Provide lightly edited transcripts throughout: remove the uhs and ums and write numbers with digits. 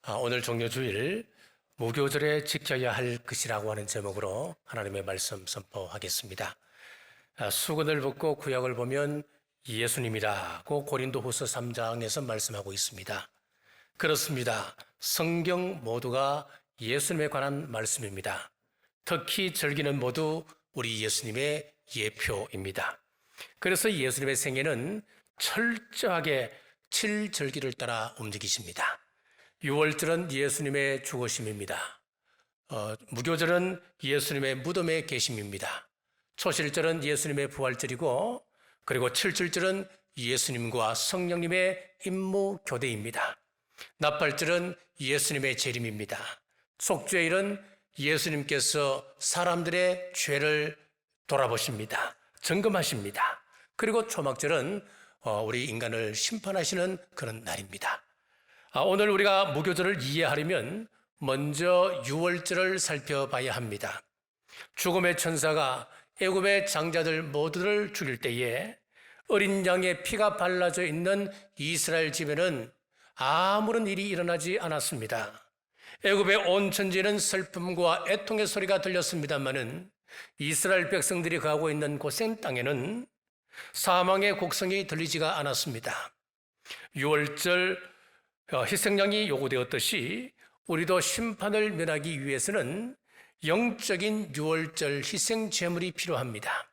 오늘 종료주일 무교절에 지켜야 할 것이라고 하는 제목으로 하나님의 말씀 선포하겠습니다. 수건을 벗고 구약을 보면 예수님이라고 고린도후서 3장에서 말씀하고 있습니다. 그렇습니다. 성경 모두가 예수님에 관한 말씀입니다. 특히 절기는 모두 우리 예수님의 예표입니다. 그래서 예수님의 생애는 철저하게 7절기를 따라 움직이십니다. 6월절은 예수님의 죽으심입니다. 무교절은 예수님의 무덤에 계심입니다. 초실절은 예수님의 부활절이고, 그리고 7절절은 예수님과 성령님의 임무 교대입니다. 납발절은 예수님의 재림입니다. 속죄일은 예수님께서 사람들의 죄를 돌아보십니다. 점검하십니다. 그리고 초막절은 우리 인간을 심판하시는 그런 날입니다. 오늘 우리가 무교절을 이해하려면 먼저 6월절을 살펴봐야 합니다. 죽음의 천사가 애굽의 장자들 모두를 죽일 때에 어린 양의 피가 발라져 있는 이스라엘 집에는 아무런 일이 일어나지 않았습니다. 애굽의 온 천지에는 슬픔과 애통의 소리가 들렸습니다마는 이스라엘 백성들이 가고 있는 고센 땅에는 사망의 곡성이 들리지가 않았습니다. 6월절 희생양이 요구되었듯이 우리도 심판을 면하기 위해서는 영적인 6월절 희생 제물이 필요합니다.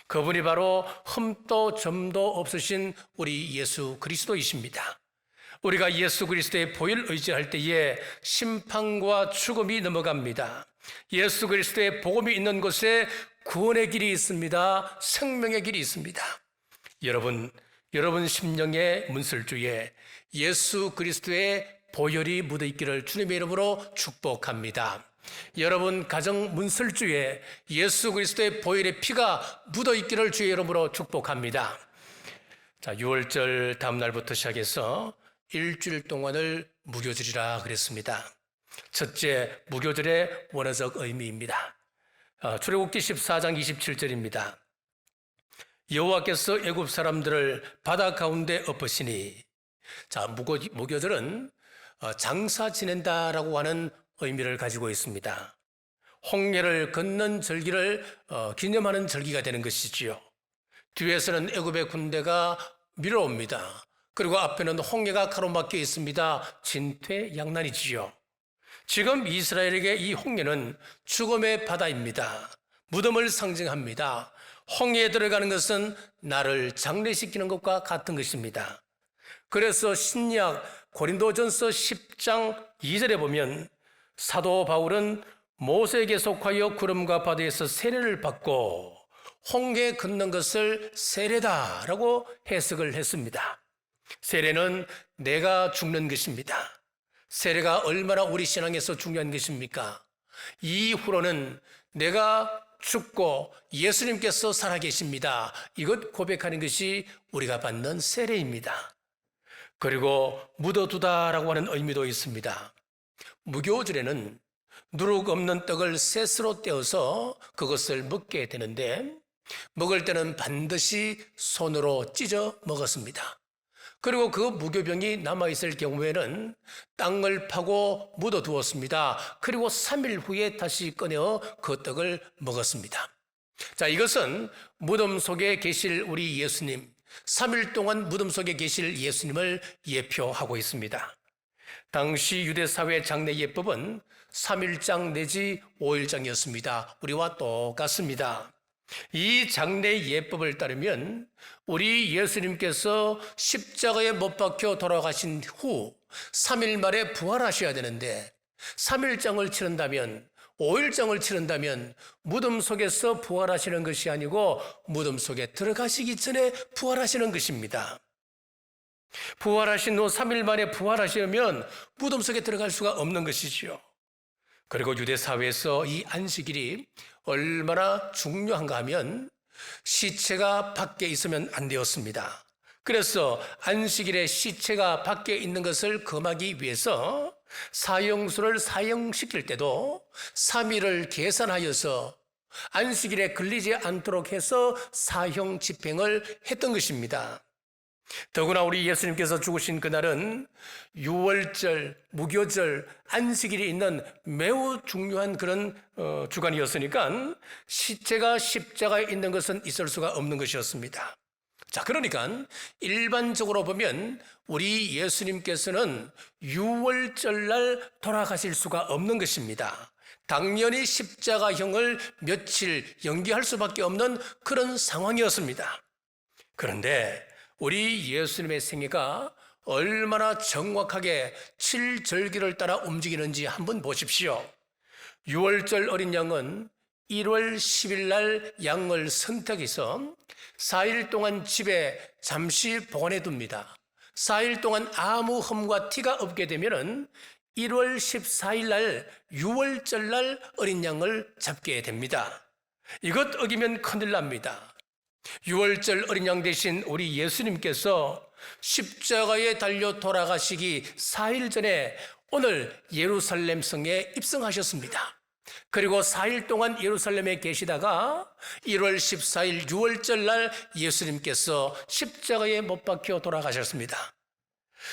그분이 바로 흠도 점도 없으신 우리 예수 그리스도이십니다. 우리가 예수 그리스도의 보혈을 의지할 때에 심판과 죽음이 넘어갑니다. 예수 그리스도의 복음이 있는 곳에 구원의 길이 있습니다. 생명의 길이 있습니다. 여러분 심령의 문설주에 예수 그리스도의 보혈이 묻어있기를 주님의 이름으로 축복합니다. 여러분 가정 문설주에 예수 그리스도의 보혈의 피가 묻어있기를 주의 이름으로 축복합니다. 6월절 다음 날부터 시작해서 일주일 동안을 무교절이라 그랬습니다. 첫째, 무교절의 원어적 의미입니다. 출애굽기 14장 27절입니다. 여호와께서 애굽 사람들을 바다 가운데 엎으시니, 무교절은 장사 지낸다라고 하는 의미를 가지고 있습니다. 홍해를 건넌 절기를 기념하는 절기가 되는 것이지요. 뒤에서는 애굽의 군대가 밀어옵니다. 그리고 앞에는 홍해가 가로막혀 있습니다. 진퇴양난이지요. 지금 이스라엘에게 이 홍해는 죽음의 바다입니다. 무덤을 상징합니다. 홍해에 들어가는 것은 나를 장례시키는 것과 같은 것입니다. 그래서 신약 고린도전서 10장 2절에 보면 사도 바울은 모세에게 속하여 구름과 바다에서 세례를 받고 홍해 건넌 것을 세례다라고 해석을 했습니다. 세례는 내가 죽는 것입니다. 세례가 얼마나 우리 신앙에서 중요한 것입니까? 이후로는 내가 죽고 예수님께서 살아계십니다. 이것 고백하는 것이 우리가 받는 세례입니다. 그리고 묻어두다라고 하는 의미도 있습니다. 무교절에는 누룩 없는 떡을 셋으로 떼어서 그것을 먹게 되는데, 먹을 때는 반드시 손으로 찢어 먹었습니다. 그리고 그 무교병이 남아있을 경우에는 땅을 파고 묻어두었습니다. 그리고 3일 후에 다시 꺼내어 그 떡을 먹었습니다. 이것은 무덤 속에 계실 우리 예수님, 3일 동안 무덤 속에 계실 예수님을 예표하고 있습니다. 당시 유대사회 장례 예법은 3일장 내지 5일장이었습니다. 우리와 똑같습니다. 이 장례 예법을 따르면 우리 예수님께서 십자가에 못 박혀 돌아가신 후 3일 만에 부활하셔야 되는데, 3일장을 치른다면, 5일장을 치른다면 무덤 속에서 부활하시는 것이 아니고 무덤 속에 들어가시기 전에 부활하시는 것입니다. 부활하신 후 3일 만에 부활하시려면 무덤 속에 들어갈 수가 없는 것이지요. 그리고 유대사회에서 이 안식일이 얼마나 중요한가 하면 시체가 밖에 있으면 안 되었습니다. 그래서 안식일에 시체가 밖에 있는 것을 금하기 위해서 사형수를 사형시킬 때도 3일을 계산하여서 안식일에 걸리지 않도록 해서 사형 집행을 했던 것입니다. 더구나 우리 예수님께서 죽으신 그날은 유월절, 무교절, 안식일이 있는 매우 중요한 그런 주간이었으니까 시체가 십자가에 있는 것은 있을 수가 없는 것이었습니다. 자, 그러니까 일반적으로 보면 우리 예수님께서는 유월절날 돌아가실 수가 없는 것입니다. 당연히 십자가형을 며칠 연기할 수밖에 없는 그런 상황이었습니다. 그런데 우리 예수님의 생애가 얼마나 정확하게 7절기를 따라 움직이는지 한번 보십시오. 6월절 어린 양은 1월 10일 날 양을 선택해서 4일 동안 집에 잠시 보관해 둡니다. 4일 동안 아무 흠과 티가 없게 되면 1월 14일 날 6월절 날 어린 양을 잡게 됩니다. 이것 어기면 큰일 납니다. 6월절 어린 양 대신 우리 예수님께서 십자가에 달려 돌아가시기 4일 전에 오늘 예루살렘 성에 입성하셨습니다. 그리고 4일 동안 예루살렘에 계시다가 1월 14일 6월절 날 예수님께서 십자가에 못 박혀 돌아가셨습니다.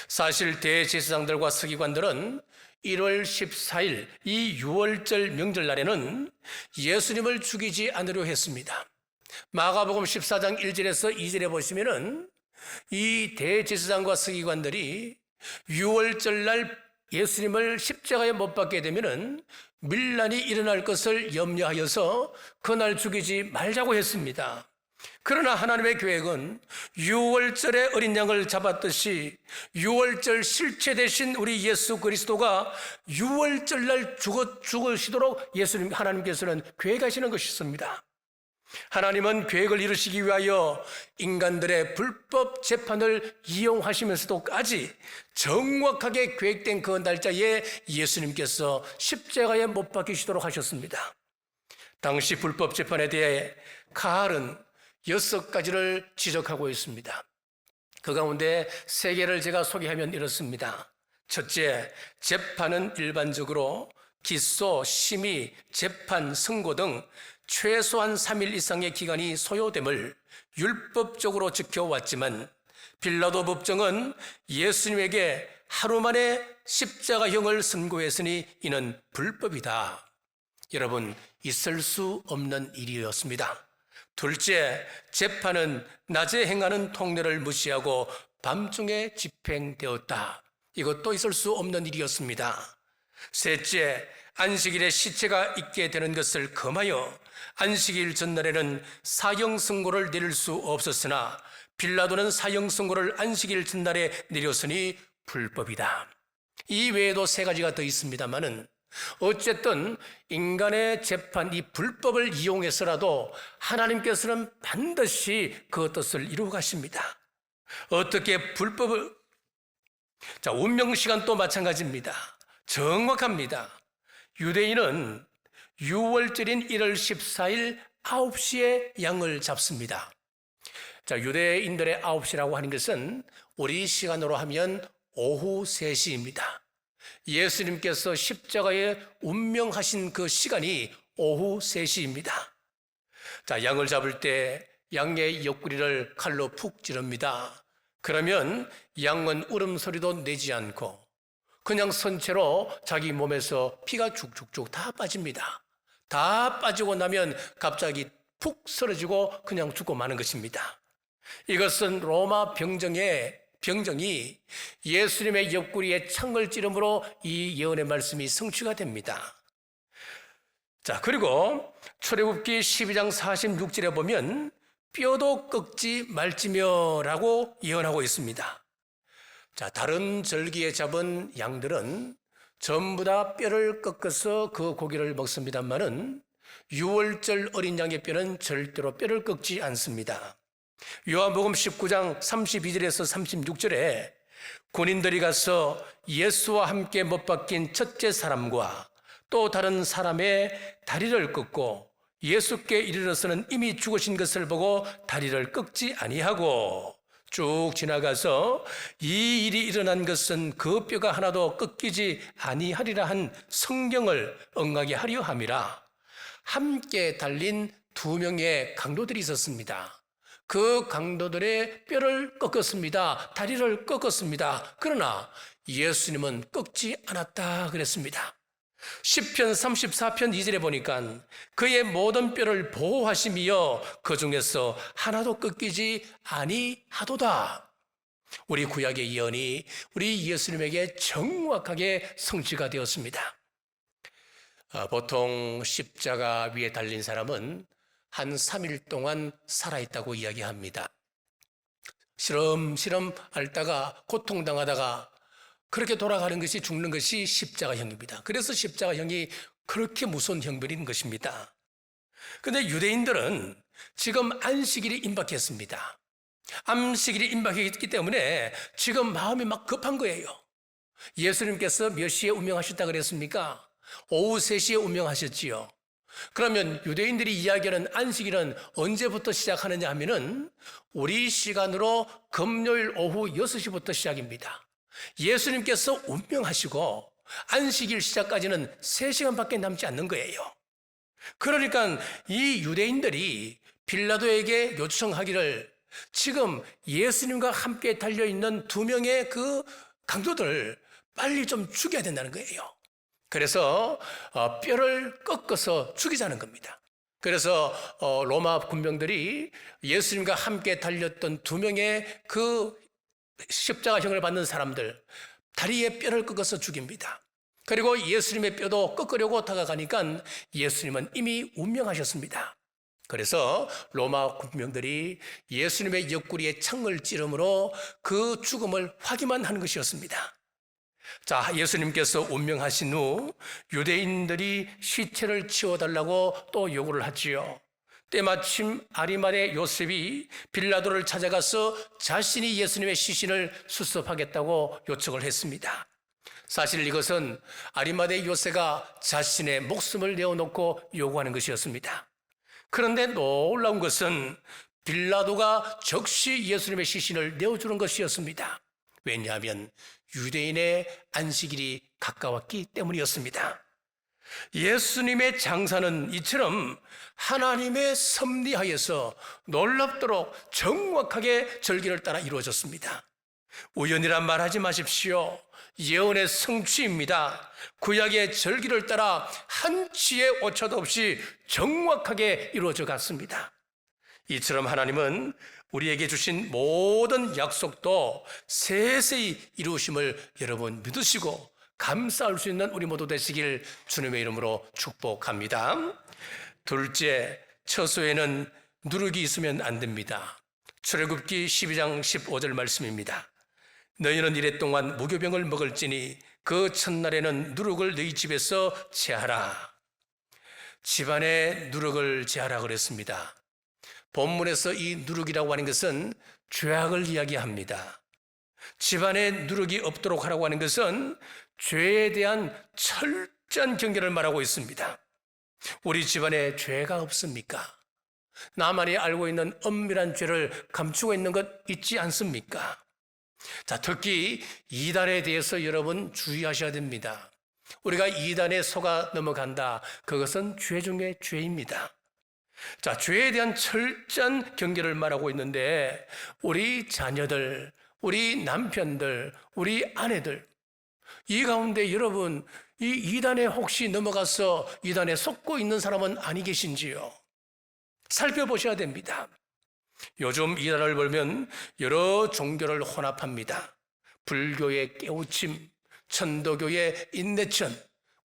사실 대제사장들과 서기관들은 1월 14일 이 6월절 명절날에는 예수님을 죽이지 않으려 했습니다. 마가복음 14장 1절에서 2절에 보시면은 이 대제사장과 서기관들이 6월절 날 예수님을 십자가에 못 박게 되면은 밀란이 일어날 것을 염려하여서 그날 죽이지 말자고 했습니다. 그러나 하나님의 계획은 6월절에 어린 양을 잡았듯이 6월절 실체 대신 우리 예수 그리스도가 6월절 날 죽으시도록 예수님 하나님께서는 계획하시는 것이었습니다. 하나님은 계획을 이루시기 위하여 인간들의 불법 재판을 이용하시면서도까지 정확하게 계획된 그 날짜에 예수님께서 십자가에 못 박히시도록 하셨습니다. 당시 불법 재판에 대해 카할은 6가지를 지적하고 있습니다. 그 가운데 3개를 제가 소개하면 이렇습니다. 첫째, 재판은 일반적으로 기소, 심의, 재판, 선고 등 최소한 3일 이상의 기간이 소요됨을 율법적으로 지켜왔지만 빌라도 법정은 예수님에게 하루 만에 십자가형을 선고했으니 이는 불법이다. 여러분, 있을 수 없는 일이었습니다. 둘째, 재판은 낮에 행하는 통례를 무시하고 밤중에 집행되었다. 이것도 있을 수 없는 일이었습니다. 셋째, 안식일에 시체가 있게 되는 것을 금하여 안식일 전날에는 사형 선고를 내릴 수 없었으나 빌라도는 사형 선고를 안식일 전날에 내렸으니 불법이다. 이 외에도 3가지가 더 있습니다만은 어쨌든 인간의 재판, 이 불법을 이용해서라도 하나님께서는 반드시 그 뜻을 이루어 가십니다. 어떻게 불법을, 운명시간도 마찬가지입니다. 정확합니다. 유대인은 6월절인 1월 14일 9시에 양을 잡습니다. 유대인들의 9시라고 하는 것은 우리 시간으로 하면 오후 3시입니다. 예수님께서 십자가에 운명하신 그 시간이 오후 3시입니다. 양을 잡을 때 양의 옆구리를 칼로 푹 찌릅니다. 그러면 양은 울음소리도 내지 않고 그냥 선체로 자기 몸에서 피가 쭉쭉쭉 다 빠집니다. 다 빠지고 나면 갑자기 푹 쓰러지고 그냥 죽고 마는 것입니다. 이것은 로마 병정이 예수님의 옆구리에 창을 찌름으로 이 예언의 말씀이 성취가 됩니다. 그리고 출애굽기 12장 46절에 보면 뼈도 꺾지 말지며라고 예언하고 있습니다. 다른 절기에 잡은 양들은 전부 다 뼈를 꺾어서 그 고기를 먹습니다만은 6월절 어린 양의 뼈는 절대로 뼈를 꺾지 않습니다. 요한복음 19장 32절에서 36절에 군인들이 가서 예수와 함께 못 박힌 첫째 사람과 또 다른 사람의 다리를 꺾고 예수께 이르러서는 이미 죽으신 것을 보고 다리를 꺾지 아니하고 쭉 지나가서 이 일이 일어난 것은 그 뼈가 하나도 꺾이지 아니하리라 한 성경을 응하게 하려 함이라. 함께 달린 2명의 강도들이 있었습니다. 그 강도들의 뼈를 꺾었습니다. 다리를 꺾었습니다. 그러나 예수님은 꺾지 않았다 그랬습니다. 시편 34편 2절에 보니까 그의 모든 뼈를 보호하시며 그 중에서 하나도 꺾이지 아니하도다. 우리 구약의 예언이 우리 예수님에게 정확하게 성취가 되었습니다. 보통 십자가 위에 달린 사람은 한 3일 동안 살아있다고 이야기합니다. 시름시름 앓다가 고통당하다가 그렇게 돌아가는 것이, 죽는 것이 십자가형입니다. 그래서 십자가형이 그렇게 무서운 형벌인 것입니다. 그런데 유대인들은 지금 안식일이 임박했습니다. 안식일이 임박했기 때문에 지금 마음이 막 급한 거예요. 예수님께서 몇 시에 운명하셨다 그랬습니까? 오후 3시에 운명하셨지요. 그러면 유대인들이 이야기하는 안식일은 언제부터 시작하느냐 하면은 우리 시간으로 금요일 오후 6시부터 시작입니다. 예수님께서 운명하시고 안식일 시작까지는 3시간밖에 남지 않는 거예요. 그러니까 이 유대인들이 빌라도에게 요청하기를 지금 예수님과 함께 달려있는 2명의 그 강도들 빨리 좀 죽여야 된다는 거예요. 그래서 뼈를 꺾어서 죽이자는 겁니다. 그래서 로마 군병들이 예수님과 함께 달렸던 2명의 그 십자가형을 받는 사람들 다리에 뼈를 꺾어서 죽입니다. 그리고 예수님의 뼈도 꺾으려고 다가가니까 예수님은 이미 운명하셨습니다. 그래서 로마 군병들이 예수님의 옆구리에 창을 찌름으로 그 죽음을 확인만 하는 것이었습니다. 자, 예수님께서 운명하신 후 유대인들이 시체를 치워달라고 또 요구를 하지요. 때마침 아리마대 요셉이 빌라도를 찾아가서 자신이 예수님의 시신을 수습하겠다고 요청을 했습니다. 사실 이것은 아리마대 요셉가 자신의 목숨을 내어놓고 요구하는 것이었습니다. 그런데 놀라운 것은 빌라도가 즉시 예수님의 시신을 내어주는 것이었습니다. 왜냐하면 유대인의 안식일이 가까웠기 때문이었습니다. 예수님의 장사는 이처럼 하나님의 섭리하에서 놀랍도록 정확하게 절기를 따라 이루어졌습니다. 우연이란 말하지 마십시오. 예언의 성취입니다. 구약의 절기를 따라 한치의 오차도 없이 정확하게 이루어져 갔습니다. 이처럼 하나님은 우리에게 주신 모든 약속도 세세히 이루심을 여러분 믿으시고 감사할 수 있는 우리 모두 되시길 주님의 이름으로 축복합니다. 둘째, 처소에는 누룩이 있으면 안 됩니다. 출애굽기 12장 15절 말씀입니다. 너희는 이래 동안 무교병을 먹을지니 그 첫날에는 누룩을 너희 집에서 제하라. 집안에 누룩을 제하라 그랬습니다. 본문에서 이 누룩이라고 하는 것은 죄악을 이야기합니다. 집안에 누룩이 없도록 하라고 하는 것은 죄에 대한 철저한 경계를 말하고 있습니다. 우리 집안에 죄가 없습니까? 나만이 알고 있는 엄밀한 죄를 감추고 있는 것 있지 않습니까? 자, 특히 이단에 대해서 여러분 주의하셔야 됩니다. 우리가 이단에 속아 넘어간다. 그것은 죄 중에 죄입니다. 자, 죄에 대한 철저한 경계를 말하고 있는데 우리 자녀들, 우리 남편들, 우리 아내들 이 가운데 여러분 이 이단에 혹시 넘어가서 이단에 속고 있는 사람은 아니 계신지요? 살펴보셔야 됩니다. 요즘 이단을 보면 여러 종교를 혼합합니다. 불교의 깨우침, 천도교의 인내천,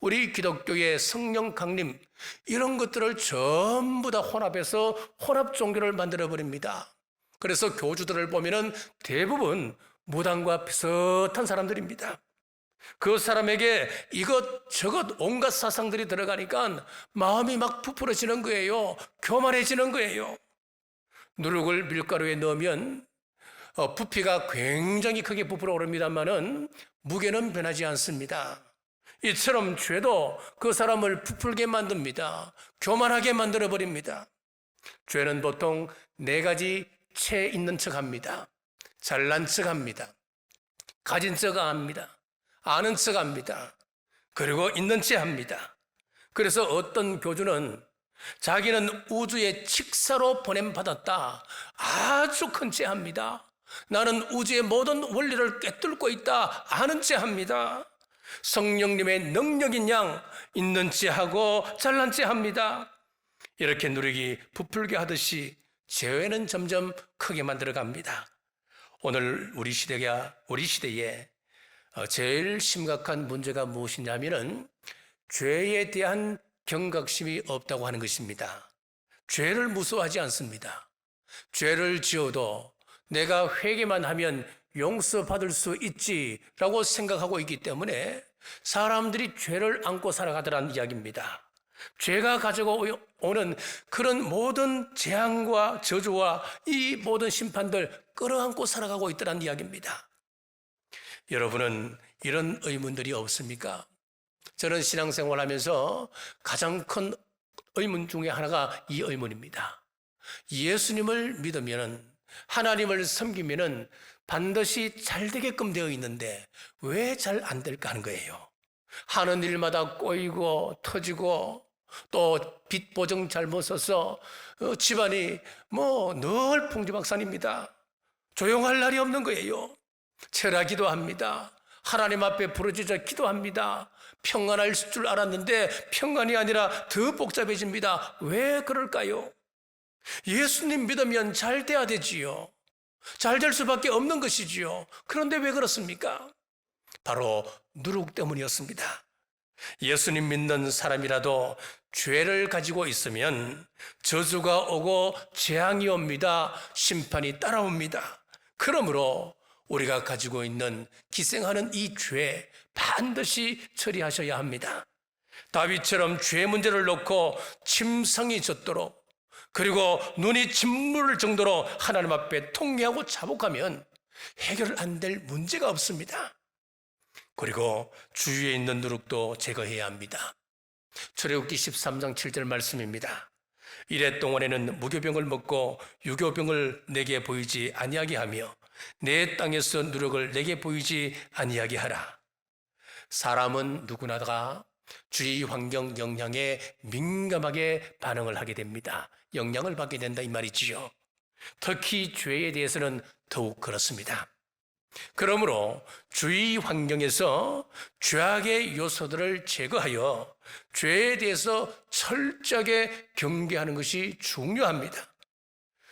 우리 기독교의 성령 강림 이런 것들을 전부 다 혼합해서 혼합 종교를 만들어버립니다. 그래서 교주들을 보면 대부분 무당과 비슷한 사람들입니다. 그 사람에게 이것저것 온갖 사상들이 들어가니까 마음이 막 부풀어지는 거예요. 교만해지는 거예요. 누룩을 밀가루에 넣으면 부피가 굉장히 크게 부풀어 오릅니다만은 무게는 변하지 않습니다. 이처럼 죄도 그 사람을 부풀게 만듭니다. 교만하게 만들어버립니다. 죄는 보통 4가지 채 있는 척합니다. 잘난 척합니다. 가진 척합니다. 아는 척합니다. 그리고 있는 체 합니다. 그래서 어떤 교주는 자기는 우주의 칙사로 보냄받았다. 아주 큰 죄합니다. 나는 우주의 모든 원리를 꿰뚫고 있다. 아는 죄합니다. 성령님의 능력인 양 있는 죄하고 잘난 죄합니다. 이렇게 누룩이 부풀게 하듯이 죄는 점점 크게 만들어갑니다. 오늘 우리 시대에 제일 심각한 문제가 무엇이냐면은 죄에 대한 경각심이 없다고 하는 것입니다. 죄를 무서워하지 않습니다. 죄를 지어도 내가 회개만 하면 용서받을 수 있지라고 생각하고 있기 때문에 사람들이 죄를 안고 살아가더라는 이야기입니다. 죄가 가지고 오는 그런 모든 재앙과 저주와 이 모든 심판들 끌어안고 살아가고 있더라는 이야기입니다. 여러분은 이런 의문들이 없습니까? 저는 신앙생활하면서 가장 큰 의문 중에 하나가 이 의문입니다. 예수님을 믿으면, 하나님을 섬기면 반드시 잘 되게끔 되어 있는데 왜 잘 안 될까 하는 거예요. 하는 일마다 꼬이고 터지고 또 빚 보증 잘못 써서 집안이 늘 풍지박산입니다. 조용할 날이 없는 거예요. 철야기도 합니다. 하나님 앞에 부르짖어 기도합니다. 평안할 줄 알았는데 평안이 아니라 더 복잡해집니다. 왜 그럴까요? 예수님 믿으면 잘 돼야 되지요. 잘 될 수밖에 없는 것이지요. 그런데 왜 그렇습니까? 바로 누룩 때문이었습니다. 예수님 믿는 사람이라도 죄를 가지고 있으면 저주가 오고 재앙이 옵니다. 심판이 따라옵니다. 그러므로 우리가 가지고 있는 기생하는 이 죄 반드시 처리하셔야 합니다. 다윗처럼 죄 문제를 놓고 침성이 젖도록, 그리고 눈이 짓무를 정도로 하나님 앞에 통회하고 자복하면 해결 안 될 문제가 없습니다. 그리고 주위에 있는 누룩도 제거해야 합니다. 출애굽기 13장 7절 말씀입니다. 이래 동안에는 무교병을 먹고 유교병을 내게 보이지 아니하게 하며 내 땅에서 누룩을 내게 보이지 아니하게 하라. 사람은 누구나가 주위 환경 영향에 민감하게 반응을 하게 됩니다. 영향을 받게 된다 이 말이지요. 특히 죄에 대해서는 더욱 그렇습니다. 그러므로 주위 환경에서 죄악의 요소들을 제거하여 죄에 대해서 철저하게 경계하는 것이 중요합니다.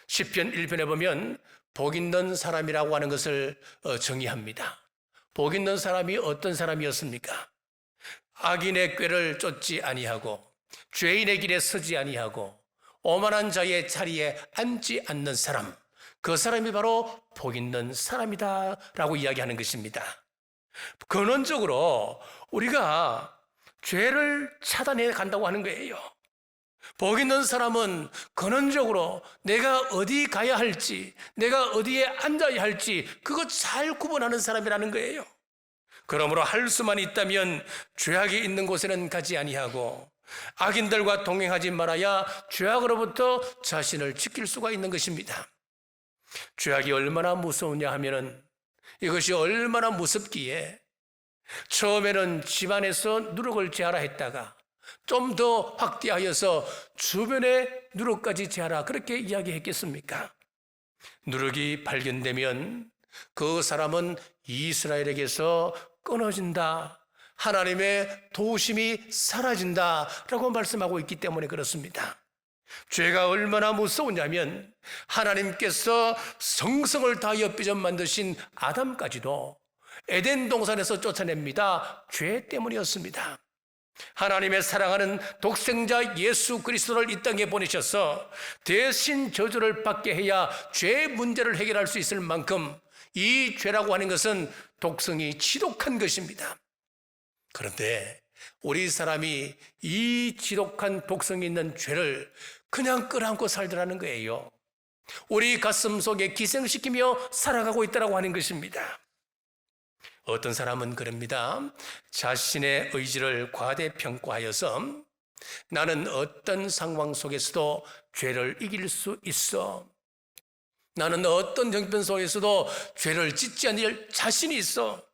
시편 1편에 보면 복 있는 사람이라고 하는 것을 정의합니다. 복 있는 사람이 어떤 사람이었습니까? 악인의 꾀를 쫓지 아니하고 죄인의 길에 서지 아니하고 오만한 자의 자리에 앉지 않는 사람, 그 사람이 바로 복 있는 사람이다 라고 이야기하는 것입니다. 근원적으로 우리가 죄를 차단해 간다고 하는 거예요. 복 있는 사람은 근원적으로 내가 어디 가야 할지, 내가 어디에 앉아야 할지 그거 잘 구분하는 사람이라는 거예요. 그러므로 할 수만 있다면 죄악이 있는 곳에는 가지 아니하고 악인들과 동행하지 말아야 죄악으로부터 자신을 지킬 수가 있는 것입니다. 죄악이 얼마나 무서우냐 하면은 이것이 얼마나 무섭기에 처음에는 집안에서 누룩을 제하라 했다가 좀 더 확대하여서 주변에 누룩까지 제하라 그렇게 이야기했겠습니까? 누룩이 발견되면 그 사람은 이스라엘에게서 끊어진다. 하나님의 도우심이 사라진다라고 말씀하고 있기 때문에 그렇습니다. 죄가 얼마나 무서우냐면 하나님께서 성성을 다하여 삐져 만드신 아담까지도 에덴 동산에서 쫓아냅니다. 죄 때문이었습니다. 하나님의 사랑하는 독생자 예수 그리스도를 이 땅에 보내셔서 대신 저주를 받게 해야 죄 문제를 해결할 수 있을 만큼 이 죄라고 하는 것은 독성이 지독한 것입니다. 그런데 우리 사람이 이 지독한 독성이 있는 죄를 그냥 끌어안고 살더라는 거예요. 우리 가슴 속에 기생시키며 살아가고 있다고 하는 것입니다. 어떤 사람은 그럽니다. 자신의 의지를 과대평가하여서 나는 어떤 상황 속에서도 죄를 이길 수 있어. 나는 어떤 형편 속에서도 죄를 짓지 않을 자신이 있어.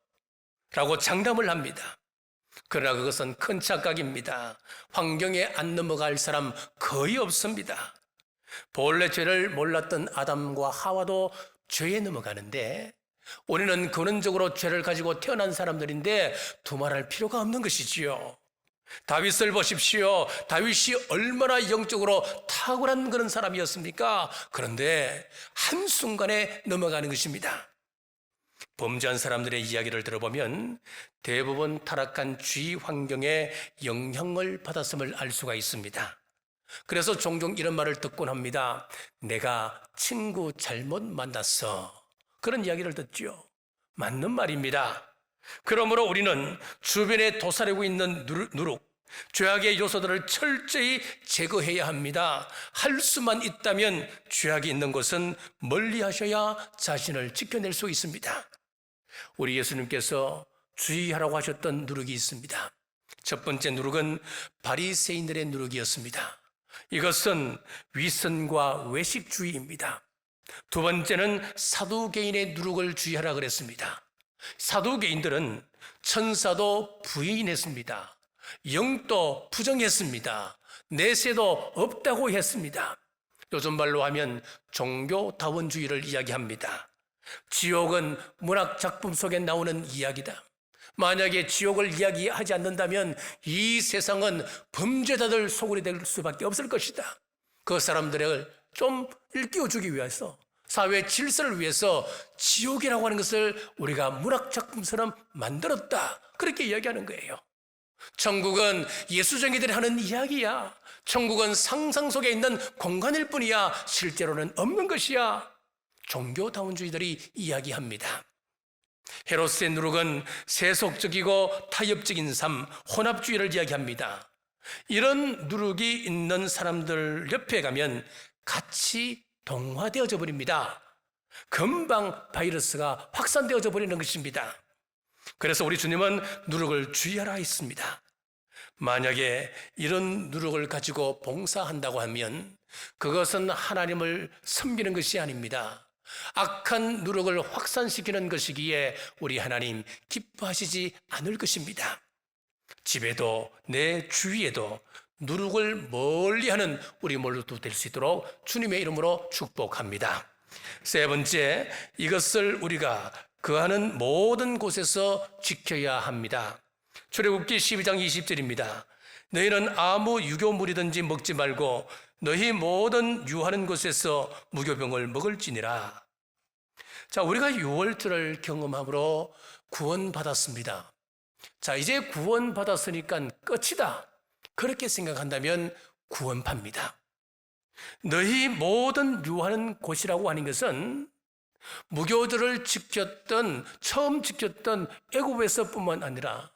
라고 장담을 합니다. 그러나 그것은 큰 착각입니다. 환경에 안 넘어갈 사람 거의 없습니다. 본래 죄를 몰랐던 아담과 하와도 죄에 넘어가는데 우리는 근원적으로 죄를 가지고 태어난 사람들인데 두말할 필요가 없는 것이지요. 다윗을 보십시오. 다윗이 얼마나 영적으로 탁월한 그런 사람이었습니까? 그런데 한순간에 넘어가는 것입니다. 범죄한 사람들의 이야기를 들어보면 대부분 타락한 주위 환경에 영향을 받았음을 알 수가 있습니다. 그래서 종종 이런 말을 듣곤 합니다. 내가 친구 잘못 만났어. 그런 이야기를 듣죠. 맞는 말입니다. 그러므로 우리는 주변에 도사리고 있는 누룩, 죄악의 요소들을 철저히 제거해야 합니다. 할 수만 있다면 죄악이 있는 곳은 멀리 하셔야 자신을 지켜낼 수 있습니다. 우리 예수님께서 주의하라고 하셨던 누룩이 있습니다. 첫 번째 누룩은 바리새인들의 누룩이었습니다. 이것은 위선과 외식주의입니다. 두 번째는 사두개인의 누룩을 주의하라 그랬습니다. 사두개인들은 천사도 부인했습니다. 영도 부정했습니다. 내세도 없다고 했습니다. 요즘 말로 하면 종교다원주의를 이야기합니다. 지옥은 문학 작품 속에 나오는 이야기다. 만약에 지옥을 이야기하지 않는다면 이 세상은 범죄자들 소굴이 될 수밖에 없을 것이다. 그 사람들을 좀 일깨워주기 위해서, 사회 질서를 위해서 지옥이라고 하는 것을 우리가 문학 작품처럼 만들었다. 그렇게 이야기하는 거예요. 천국은 예수쟁이들이 하는 이야기야. 천국은 상상 속에 있는 공간일 뿐이야. 실제로는 없는 것이야. 종교다원주의들이 이야기합니다. 헤롯의 누룩은 세속적이고 타협적인 삶, 혼합주의를 이야기합니다. 이런 누룩이 있는 사람들 옆에 가면 같이 동화되어져 버립니다. 금방 바이러스가 확산되어져 버리는 것입니다. 그래서 우리 주님은 누룩을 주의하라 했습니다. 만약에 이런 누룩을 가지고 봉사한다고 하면 그것은 하나님을 섬기는 것이 아닙니다. 악한 누룩을 확산시키는 것이기에 우리 하나님 기뻐하시지 않을 것입니다. 집에도 내 주위에도 누룩을 멀리하는 우리 모두도 될 수 있도록 주님의 이름으로 축복합니다. 세 번째, 이것을 우리가 거하는 모든 곳에서 지켜야 합니다. 출애굽기 12장 20절입니다. 너희는 아무 유교물이든지 먹지 말고 너희 모든 유하는 곳에서 무교병을 먹을지니라. 자, 우리가 6월절을 경험함으로 구원받았습니다. 자, 이제 구원받았으니까 끝이다. 그렇게 생각한다면 구원파입니다. 너희 모든 유하는 곳이라고 하는 것은 무교들을 처음 지켰던 애굽에서뿐만 아니라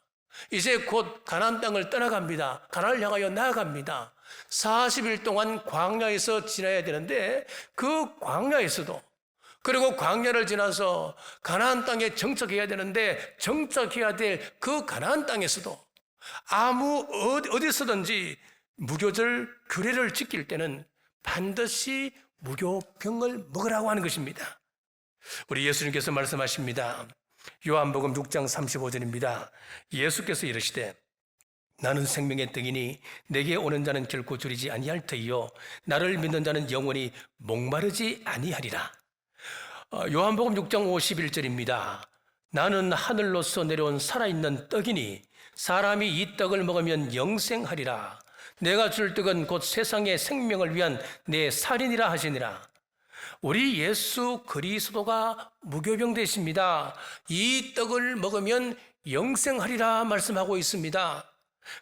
이제 곧 가나안 땅을 떠나갑니다. 가나안을 향하여 나아갑니다. 40일 동안 광야에서 지나야 되는데 그 광야에서도, 그리고 광야를 지나서 가나안 땅에 정착해야 되는데 정착해야 될 그 가나안 땅에서도 어디서든지 무교절 규례를 지킬 때는 반드시 무교병을 먹으라고 하는 것입니다. 우리 예수님께서 말씀하십니다. 요한복음 6장 35절입니다. 예수께서 이르시되 나는 생명의 떡이니 내게 오는 자는 결코 줄이지 아니할 터이요 나를 믿는 자는 영원히 목마르지 아니하리라. 요한복음 6장 51절입니다. 나는 하늘로서 내려온 살아있는 떡이니 사람이 이 떡을 먹으면 영생하리라. 내가 줄 떡은 곧 세상의 생명을 위한 내 살이니라 하시니라. 우리 예수 그리스도가 무교병 되십니다. 이 떡을 먹으면 영생하리라 말씀하고 있습니다.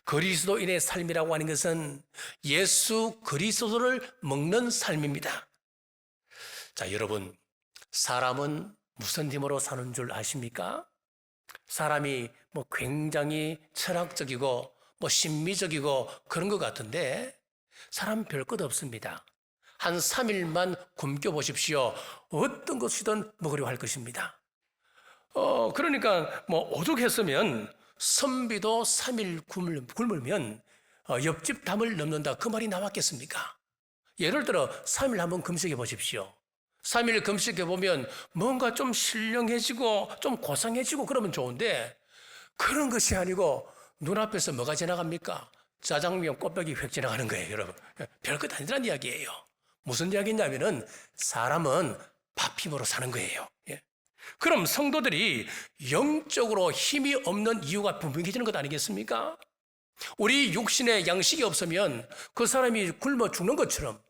그리스도인의 삶이라고 하는 것은 예수 그리스도를 먹는 삶입니다. 자, 여러분, 사람은 무슨 힘으로 사는 줄 아십니까? 사람이 굉장히 철학적이고 심미적이고 그런 것 같은데 사람 별 것 없습니다. 한 3일만 굶겨 보십시오. 어떤 것이든 먹으려 할 것입니다. 그러니까 오죽했으면 선비도 3일 굶으면 옆집 담을 넘는다, 그 말이 나왔겠습니까? 예를 들어 3일 한번 금식해 보십시오. 3일 금식해 보면 뭔가 좀 신령해지고 좀 고상해지고 그러면 좋은데 그런 것이 아니고 눈앞에서 뭐가 지나갑니까? 짜장면 곱빼기 획 지나가는 거예요, 여러분. 별것 아니란 이야기예요. 무슨 이야기냐면은 사람은 밥 힘으로 사는 거예요. 예. 그럼 성도들이 영적으로 힘이 없는 이유가 분명해지는 것 아니겠습니까? 우리 육신에 양식이 없으면 그 사람이 굶어 죽는 것처럼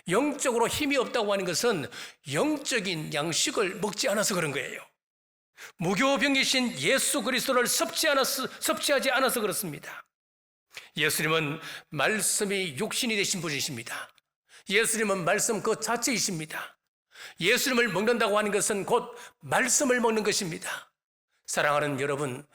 영적으로 힘이 없다고 하는 것은 영적인 양식을 먹지 않아서 그런 거예요. 무교병이신 예수 그리스도를 섭취하지 않아서 그렇습니다. 예수님은 말씀이 육신이 되신 분이십니다. 예수님은 말씀 그 자체이십니다. 예수님을 먹는다고 하는 것은 곧 말씀을 먹는 것입니다. 사랑하는 여러분,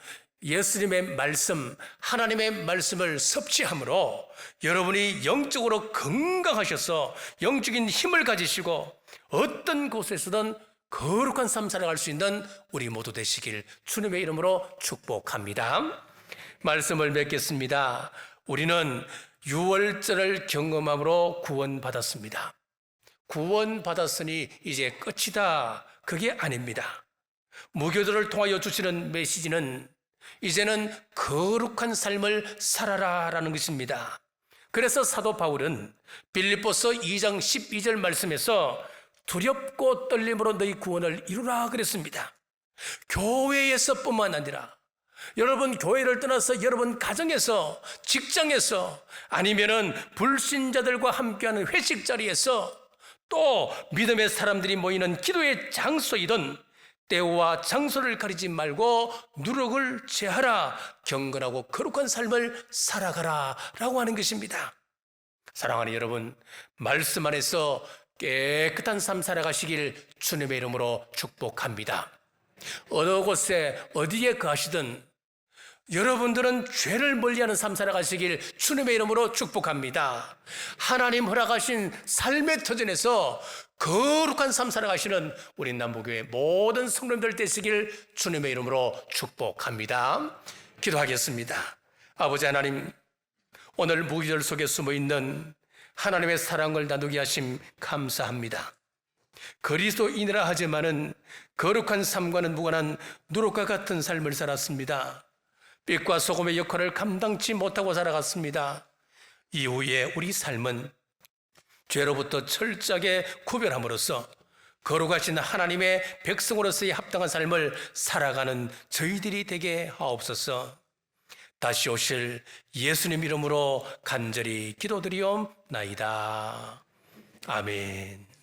예수님의 말씀, 하나님의 말씀을 섭취함으로 여러분이 영적으로 건강하셔서 영적인 힘을 가지시고 어떤 곳에서든 거룩한 삶 살아갈 수 있는 우리 모두 되시길 주님의 이름으로 축복합니다. 말씀을 맺겠습니다. 우리는 유월절을 경험함으로 구원받았습니다. 구원받았으니 이제 끝이다. 그게 아닙니다. 무교들을 통하여 주시는 메시지는 이제는 거룩한 삶을 살아라라는 것입니다. 그래서 사도 바울은 빌립보서 2장 12절 말씀에서 두렵고 떨림으로 너희 구원을 이루라 그랬습니다. 교회에서뿐만 아니라 여러분 교회를 떠나서 여러분 가정에서, 직장에서, 아니면은 불신자들과 함께하는 회식 자리에서, 또 믿음의 사람들이 모이는 기도의 장소이든 때와 장소를 가리지 말고 누룩을 제하라, 경건하고 거룩한 삶을 살아가라 라고 하는 것입니다. 사랑하는 여러분, 말씀 안에서 깨끗한 삶 살아가시길 주님의 이름으로 축복합니다. 어느 곳에 어디에 가시든 여러분들은 죄를 멀리하는 삶 살아가시길 주님의 이름으로 축복합니다. 하나님 허락하신 삶의 터전에서 거룩한 삶 살아가시는 우리 남부교회 모든 성도님들 되시길 주님의 이름으로 축복합니다. 기도하겠습니다. 아버지 하나님, 오늘 무기절 속에 숨어있는 하나님의 사랑을 나누게 하심 감사합니다. 그리스도인이라 하지만은 거룩한 삶과는 무관한 누룩과 같은 삶을 살았습니다. 빛과 소금의 역할을 감당치 못하고 살아갔습니다. 이후에 우리 삶은 죄로부터 철저하게 구별함으로써 거룩하신 하나님의 백성으로서의 합당한 삶을 살아가는 저희들이 되게 하옵소서. 다시 오실 예수님 이름으로 간절히 기도드리옵나이다. 아멘.